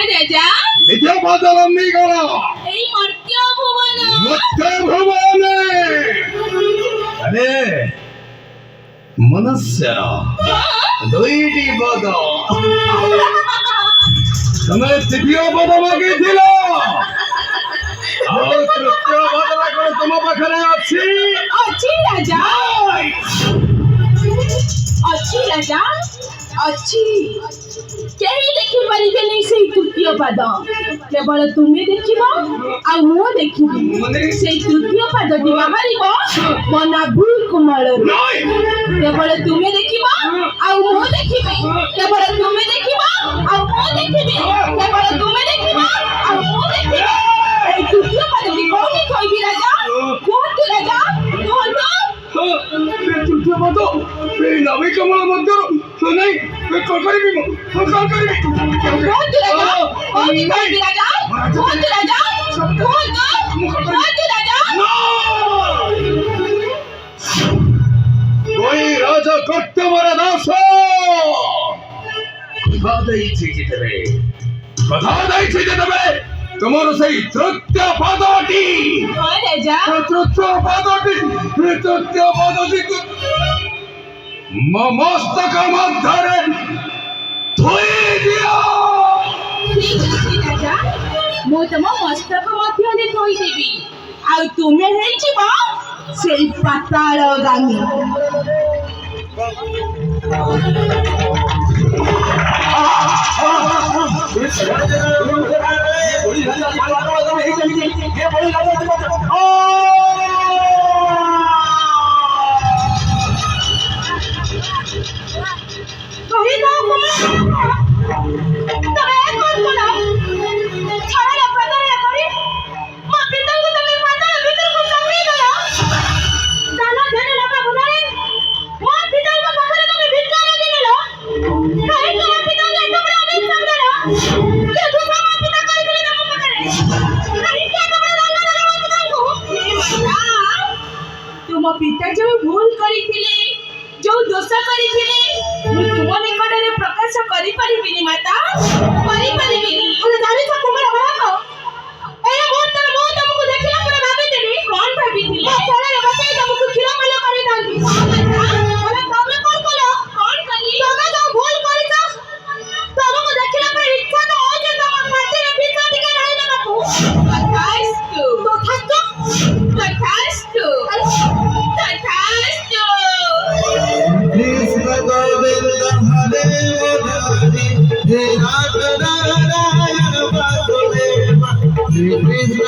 রাজা দ্বিতীয় পদলম্বী গণ এই মর্ত্য ভুবন ভুবনে আরে মনুষ্য দুইটি পদ তুমি তৃতীয় পদ মাগিছিল আর তৃতীয় পদটা করে তোমার পাখে আছে রাজা ଅଛି রাজা ଅଛି କେହି ଦେଖିପାରିବେନି ସେଇ ତୃତୀୟ ପାଦ କେବଳ ତୁମେ ଦେଖିବ ଆଉ ମୁଁ ଦେଖିବି ସେଇ ତୃତୀୟ ପାଦଟି ବାହାରିବ ମୋ ନାଭି କୋମଳରୁ କେବଳ ତୁମେ ଦେଖିବ ଆଉ ମୁଁ ଦେଖିବି କେବଳ ତୁମେ ଦେଖିବ ଆଉ ମୁଁ ଦେଖିବି କେବଳ ତୁମେ ଦେଖିବ ଆଉ ମୁଁ ଦେଖିବି ଏଇ ତୃତୀୟ ପାଦଟି କୋଉଠି ଥୋଇବି ରାଜା କୁହନ୍ତୁ ରାଜା କୁହନ୍ତୁ ତୃତୀୟ ପଦ এই নাভি কমল মধ্যে নাই কল করিবি কল করিবি କୁହନ୍ତୁ ରାଜା କୋଉଠି ଥୋଇବି ରାଜା କୁହନ୍ତୁ ରାଜା କୁହନ୍ତୁ ରାଜା ওই রাজা কর্তমার দাস কথা দেইছি যে দেবে তোমার সেই তৃতীয় পদটি রাজা তৃতীয় পদটি মস্তক মধ্যে ধুয়ে দিও ঠিক ଅଛି ରାଜା ମୁଁ ତମ ମସ୍ତକ ମଧ୍ୟରେ ଥୋଇଦେବି ଆଉ ତୁମେ ହେଇଯିବ ସେଇ ପାତାଳ ଗାମୀ ତୁମ ପିତା ଯୋଉ ଭୁଲ କରିଥିଲେ ଯୋଉ ଦୋଷ କରିଥିଲେ ମୁଁ ତୁମ ନିକଟରେ ପ୍ରକାଶ କରିପାରିବିନି ମାତା କରିପାରିବିନି ଜାଣିଛ କୁମାର ବାଳକ ଏ ମୁହୂର୍ତ୍ତରେ ମୁଁ ତମକୁ ଦେଖିଲା ପରେ ଭାବିଥିଲି କଣ ଭାବିଥିଲି ଫଳରେ ବସେଇ ତମକୁ କ୍ଷୀର ପାନ କରିଥାନ୍ତି ତମେ କଣ କଲ କଣ କଲି ତମେ ଯୋଉ ଭୁଲ କରିଛ ତମକୁ ଦେଖିଲା ପରେ ଇଚ୍ଛା ତ ହଉଛି ତମ ପାଟିରେ ବିଷ ଟିକେ ରହିବାକୁ ତଥାସ୍ତୁ कृष्ण गोविंद हरे मुरारी हे नाथ नारायण वासुदेव श्री कृष्ण